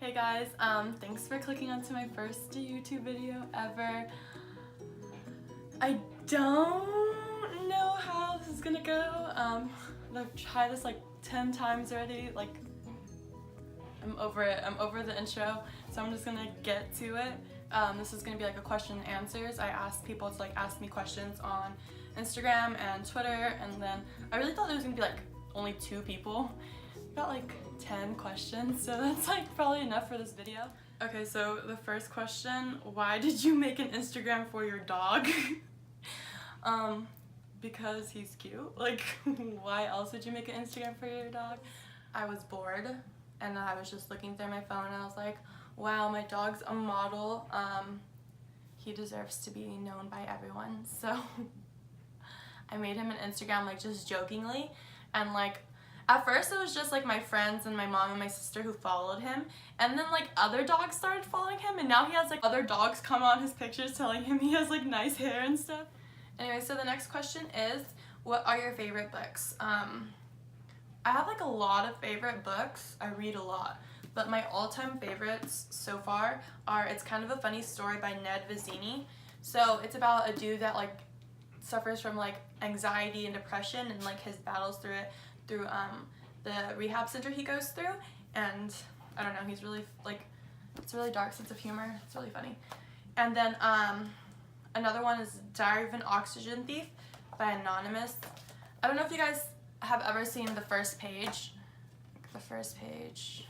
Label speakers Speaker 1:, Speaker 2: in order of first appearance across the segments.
Speaker 1: Hey guys, thanks for clicking onto my first YouTube video ever. I don't know how this is gonna go. I've tried this like 10 times already. Like, I'm over it. I'm over the intro, so I'm just gonna get to it. This is gonna be like a question and answers. I asked people to like ask me questions on Instagram and Twitter, and then I really thought there was gonna be like only 2 people. Got like 10 questions, so that's like probably enough for this video. Okay, so the first question, why did you make an Instagram for your dog? Because he's cute. Like, why else would you make an Instagram for your dog? I was bored and I was just looking through my phone and I was like, wow, my dog's a model. He deserves to be known by everyone. So I made him an Instagram, like, just jokingly, and like at first it was just like my friends and my mom and my sister who followed him, and then like other dogs started following him, and now he has like other dogs come on his pictures telling him he has like nice hair and stuff. Anyway, so the next question is, what are your favorite books? I have like a lot of favorite books. I read a lot, but my all-time favorites so far are It's Kind of a Funny Story by Ned Vizzini. So it's about a dude that like suffers from like anxiety and depression, and like his battles through it through the rehab center he goes through, and I don't know, he's really like, it's a really dark sense of humor. It's really funny. And then another one is Diary of an Oxygen Thief by Anonymous. I don't know if you guys have ever seen the first page. The first page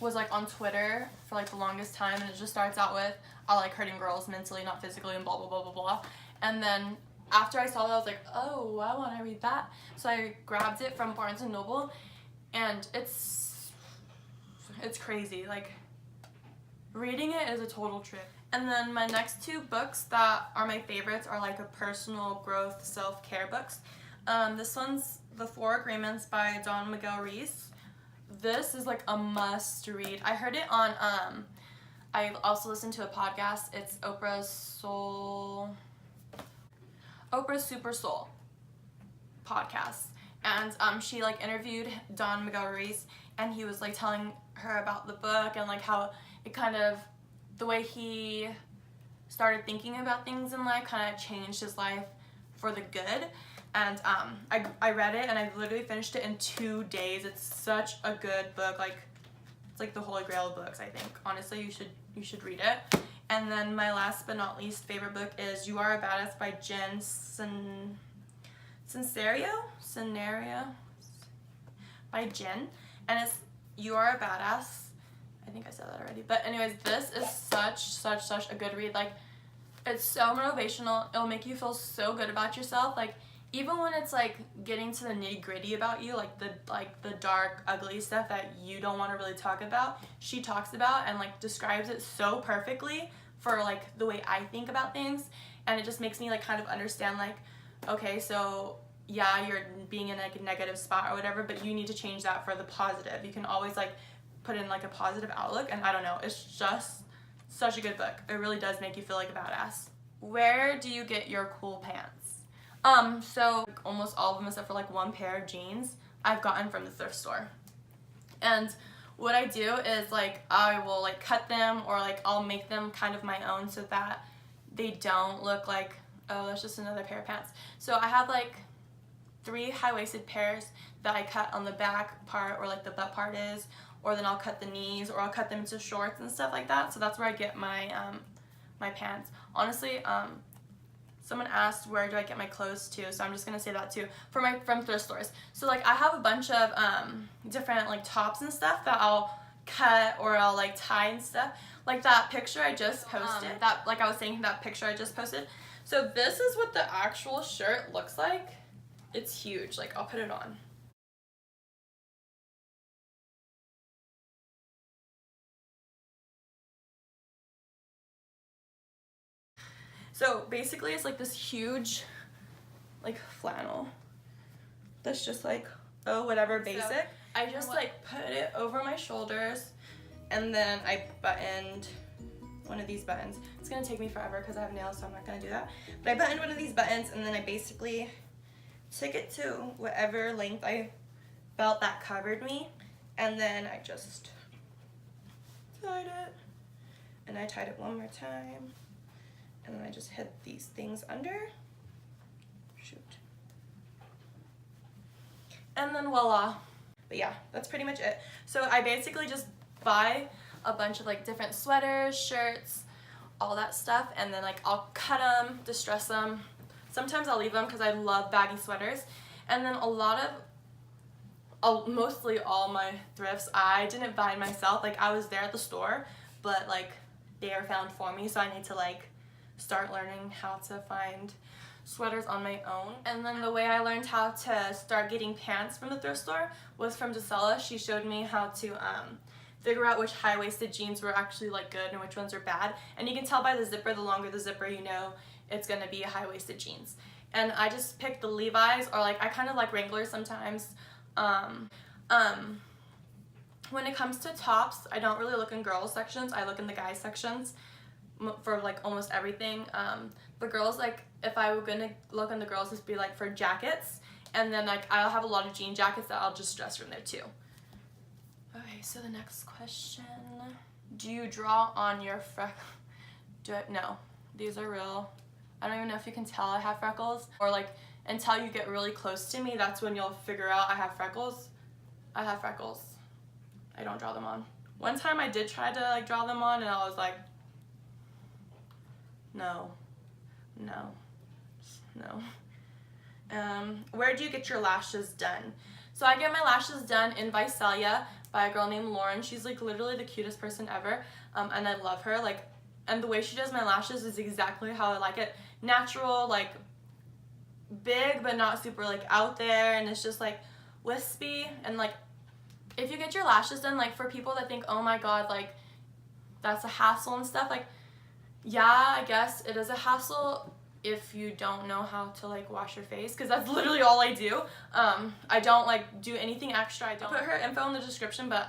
Speaker 1: was like on Twitter for like the longest time, and it just starts out with, I like hurting girls mentally, not physically, and blah blah blah blah blah. And then after I saw that, I was like, oh, I want to read that. So I grabbed it from Barnes & Noble, and it's crazy. Like, reading it is a total trip. And then my next 2 books that are my favorites are like a personal growth self-care books. This one's The 4 Agreements by Don Miguel Ruiz. This is like a must read. I heard it on, I also listened to a podcast. It's Oprah's Super Soul podcast, and she like interviewed Don Miguel Ruiz, and he was like telling her about the book and like how it kind of, the way he started thinking about things in life kind of changed his life for the good. And I read it and I literally finished it in 2 days. It's such a good book. Like, it's like the holy grail of books, I think. Honestly, you should read it. And then my last but not least favorite book is You Are a Badass by Jen Sincero by Jen, and it's You Are a Badass. I think I said that already. But anyways, this is such a good read. Like, it's so motivational. It'll make you feel so good about yourself. Like, even when it's like getting to the nitty-gritty about you, like the dark, ugly stuff that you don't want to really talk about, she talks about and like describes it so perfectly for like the way I think about things. And it just makes me like kind of understand, like, okay, so yeah, you're being in like a negative spot or whatever, but you need to change that for the positive. You can always like put in like a positive outlook, and I don't know, it's just such a good book. It really does make you feel like a badass. Where do you get your cool pants? So almost all of them except for like 1 pair of jeans I've gotten from the thrift store. And what I do is like I will like cut them, or like I'll make them kind of my own so that they don't look like, oh, that's just another pair of pants. So I have like 3 high-waisted pairs that I cut on the back part, or like the butt part is, or then I'll cut the knees, or I'll cut them into shorts and stuff like that. So that's where I get my my pants. Honestly, someone asked where do I get my clothes too, so I'm just gonna say that too, from thrift stores. So like I have a bunch of different like tops and stuff that I'll cut, or I'll like tie and stuff. Like that picture I just posted, that, like I was saying, that picture I just posted. So this is what the actual shirt looks like. It's huge. Like, I'll put it on. So basically it's like this huge like flannel that's just like, oh, whatever, basic. So I just like put it over my shoulders, and then I buttoned one of these buttons. It's gonna take me forever because I have nails, so I'm not gonna do that. But I buttoned one of these buttons, and then I basically took it to whatever length I felt that covered me, and then I just tied it. And I tied it one more time. And then I just hid these things under. Shoot. And then voila. But yeah, that's pretty much it. So I basically just buy a bunch of like different sweaters, shirts, all that stuff, and then like I'll cut them, distress them. Sometimes I'll leave them because I love baggy sweaters. And then mostly all my thrifts, I didn't buy myself. Like I was there at the store, but like they are found for me, so I need to like start learning how to find sweaters on my own. And then the way I learned how to start getting pants from the thrift store was from Gisela. She showed me how to figure out which high-waisted jeans were actually like good and which ones are bad. And you can tell by the zipper, the longer the zipper, you know it's gonna be a high-waisted jeans. And I just picked the Levi's, or like I kind of like Wranglers sometimes. When it comes to tops, I don't really look in girls sections. I look in the guys sections for like almost everything. The girls, like if I were gonna look in the girls, just be like for jackets, and then like I'll have a lot of jean jackets that I'll just dress from there too. Okay, so the next question: do you draw on your No, these are real. I don't even know if you can tell I have freckles, or like until you get really close to me, that's when you'll figure out I have freckles. I have freckles. I don't draw them on. One time I did try to like draw them on, and I was like, no. Where do you get your lashes done? So I get my lashes done in Visalia by a girl named Lauren. She's like literally the cutest person ever, and I love her. Like, and the way she does my lashes is exactly how I like it. Natural, like big but not super like out there, and it's just like wispy. And like if you get your lashes done, like for people that think, oh my god, like that's a hassle and stuff, like yeah, I guess it is a hassle if you don't know how to like wash your face, because that's literally all I do. I don't like do anything extra. I don't put her info in the description, but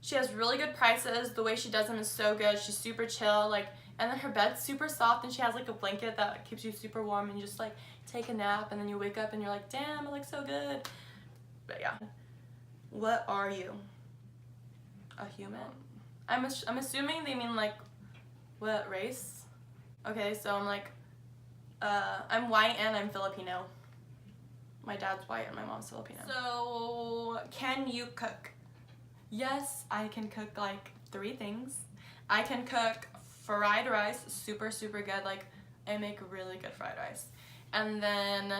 Speaker 1: she has really good prices. The way she does them is so good. She's super chill, like, and then her bed's super soft, and she has like a blanket that keeps you super warm, and you just like take a nap, and then you wake up and you're like, damn, it looks so good. But yeah. What are you? A human? I'm assuming they mean like what race? Okay, so I'm like I'm white and I'm Filipino. My dad's white and my mom's Filipino. So can you cook? Yes, I can cook like 3 things. I can cook fried rice, super good. Like I make really good fried rice. And then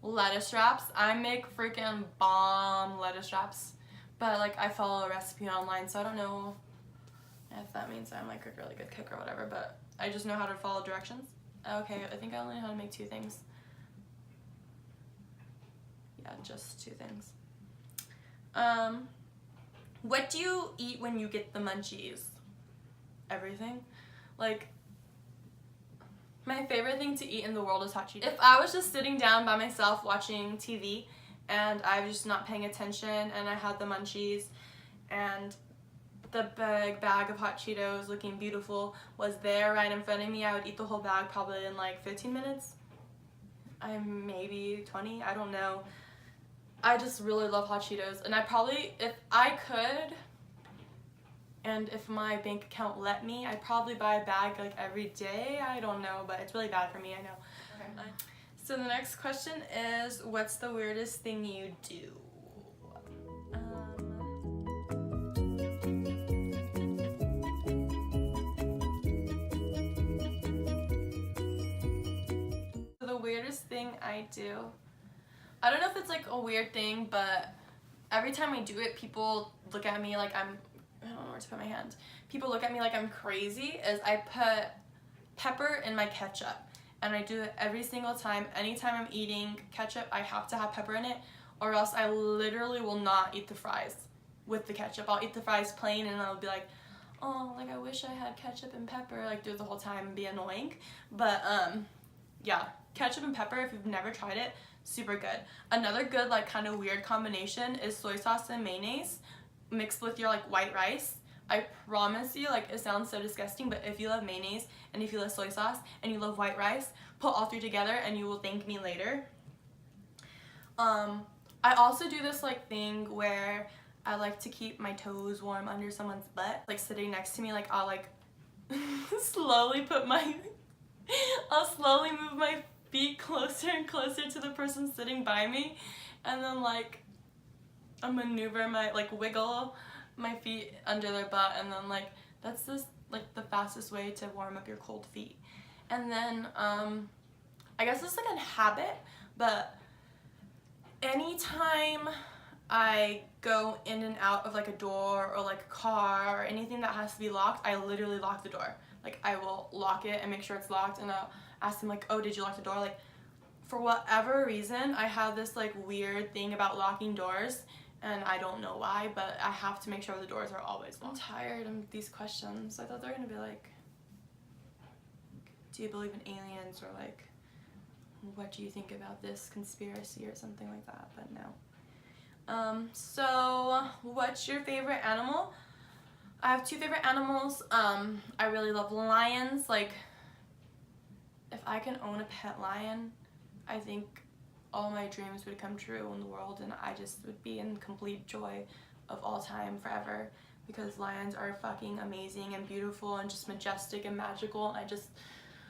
Speaker 1: lettuce wraps. I make freaking bomb lettuce wraps, but like I follow a recipe online, so I don't know if that means I'm like a really good cook or whatever, but I just know how to follow directions. Okay, I think I only know how to make 2 things. Yeah, just 2 things. What do you eat when you get the munchies? Everything. Like, my favorite thing to eat in the world is hot Cheetos. If I was just sitting down by myself watching TV and I was just not paying attention and I had the munchies and the big bag of hot Cheetos looking beautiful was there right in front of me, I would eat the whole bag probably in like 15 minutes. Maybe 20, I don't know. I just really love hot Cheetos, and I probably, if I could, and if my bank account let me, I'd probably buy a bag like every day. I don't know, but it's really bad for me, I know. Okay. So the next question is, what's the weirdest thing you do? The weirdest thing I do, I don't know if it's like a weird thing, but every time I do it, people look at me like I don't know where to put my hand. People look at me like I'm crazy, is I put pepper in my ketchup. And I do it every single time. Anytime I'm eating ketchup, I have to have pepper in it, or else I literally will not eat the fries with the ketchup. I'll eat the fries plain, and I'll be like, oh, like I wish I had ketchup and pepper, like through the whole time and be annoying. But yeah, ketchup and pepper, if you've never tried it, super good. Another good like kind of weird combination is soy sauce and mayonnaise mixed with your like white rice. I promise you, like it sounds so disgusting, but if you love mayonnaise and if you love soy sauce and you love white rice, put all 3 together and you will thank me later. I also do this like thing where I like to keep my toes warm under someone's butt. Like sitting next to me, like I'll like slowly I'll slowly move my feet closer and closer to the person sitting by me, and then like I maneuver wiggle my feet under their butt, and then like that's just like the fastest way to warm up your cold feet. And then I guess it's like a habit, but anytime I go in and out of like a door or like a car or anything that has to be locked, I literally lock the door. Like I will lock it and make sure it's locked, and I'll ask them like, oh, did you lock the door? Like for whatever reason, I have this like weird thing about locking doors, and I don't know why, but I have to make sure the doors are always locked. I'm tired of these questions. I thought they were gonna be like, do you believe in aliens, or like, what do you think about this conspiracy or something like that, but no. So what's your favorite animal? I have two favorite animals. I really love lions. Like, if I can own a pet lion, I think all my dreams would come true in the world, and I just would be in complete joy of all time forever, because lions are fucking amazing and beautiful and just majestic and magical, and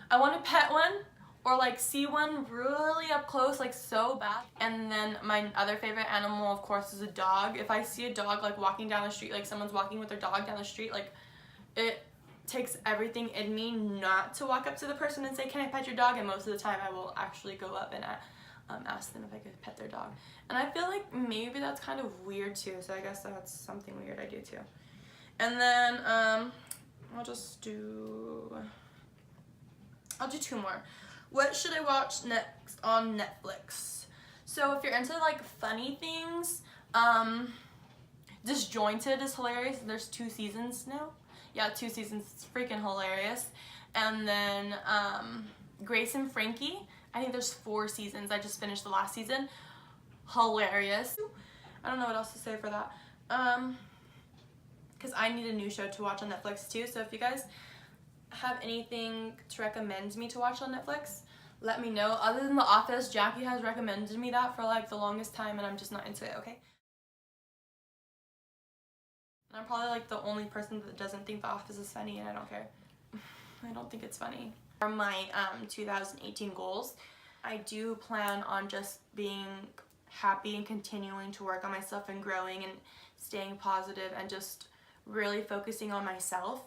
Speaker 1: I want to pet one or like see one really up close, like so bad. And then my other favorite animal, of course, is a dog. If I see a dog like walking down the street, like someone's walking with their dog down the street, like it takes everything in me not to walk up to the person and say, can I pet your dog? And most of the time I will actually go up and ask them if I could pet their dog. And I feel like maybe that's kind of weird too, so I guess that's something weird I do too. And then I'll do two more. What should I watch next on Netflix? So if you're into like funny things, Disjointed is hilarious. There's 2 seasons now. Yeah, 2 seasons. It's freaking hilarious. And then Grace and Frankie. I think there's 4 seasons. I just finished the last season. Hilarious. I don't know what else to say for that. Because I need a new show to watch on Netflix too. So if you guys have anything to recommend me to watch on Netflix, let me know. Other than The Office, Jackie has recommended me that for like the longest time, and I'm just not into it, okay? And I'm probably like the only person that doesn't think The Office is funny, and I don't care. I don't think it's funny. For my 2018 goals, I do plan on just being happy and continuing to work on myself and growing and staying positive and just really focusing on myself.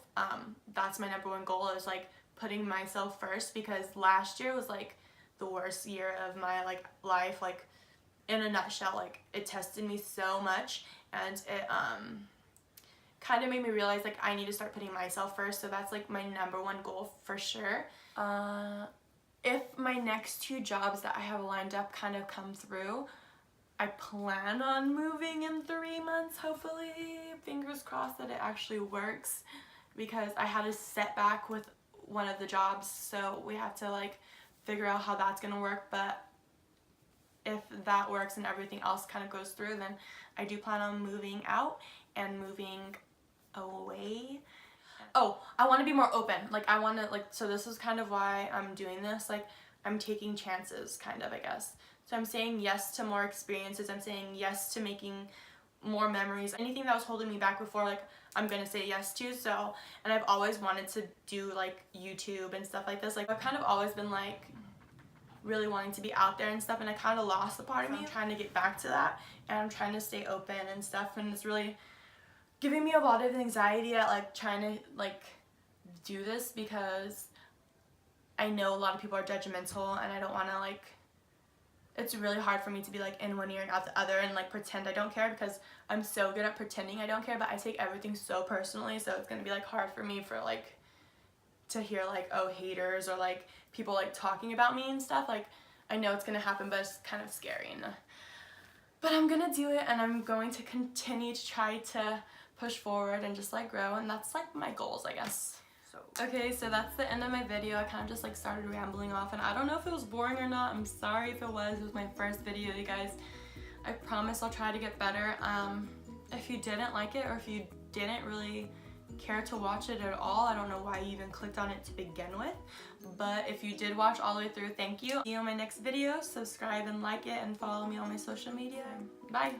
Speaker 1: That's my #1 goal, is like putting myself first, because last year was like the worst year of my like life, like in a nutshell. Like it tested me so much, and it kind of made me realize like I need to start putting myself first. So that's like my #1 goal for sure. If my next 2 jobs that I have lined up kind of come through, I plan on moving in 3 months, hopefully. Fingers crossed that it actually works, because I had a setback with one of the jobs, so we have to like figure out how that's gonna work. But if that works and everything else kind of goes through, then I do plan on moving out and moving away. Oh, I want to be more open. Like I want to so this is kind of why I'm doing this. Like I'm taking chances, kind of, I guess. So I'm saying yes to more experiences. I'm saying yes to making more memories. Anything that was holding me back before, like I'm gonna say yes to. So, and I've always wanted to do like YouTube and stuff like this. Like I've kind of always been like really wanting to be out there and stuff, and I kind of lost a part of me. I'm trying to get back to that, and I'm trying to stay open and stuff, and it's really giving me a lot of anxiety at like trying to like do this, because I know a lot of people are judgmental, and I don't want to like, it's really hard for me to be like in one ear and out the other and like pretend I don't care, because I'm so good at pretending I don't care, but I take everything so personally. So it's gonna be like hard for me for like to hear like, oh, haters, or like people like talking about me and stuff. Like I know it's gonna happen, but it's kind of scary. But I'm gonna do it, and I'm going to continue to try to push forward and just like grow, and that's like my goals, I guess. Okay, so that's the end of my video. I kind of just like started rambling off, and I don't know if it was boring or not. I'm sorry if it was. It was my first video, you guys. I promise I'll try to get better. If you didn't like it, or if you didn't really care to watch it at all, I don't know why you even clicked on it to begin with. But if you did watch all the way through, thank you. See you on my next video. Subscribe and like it, and follow me on my social media. Bye.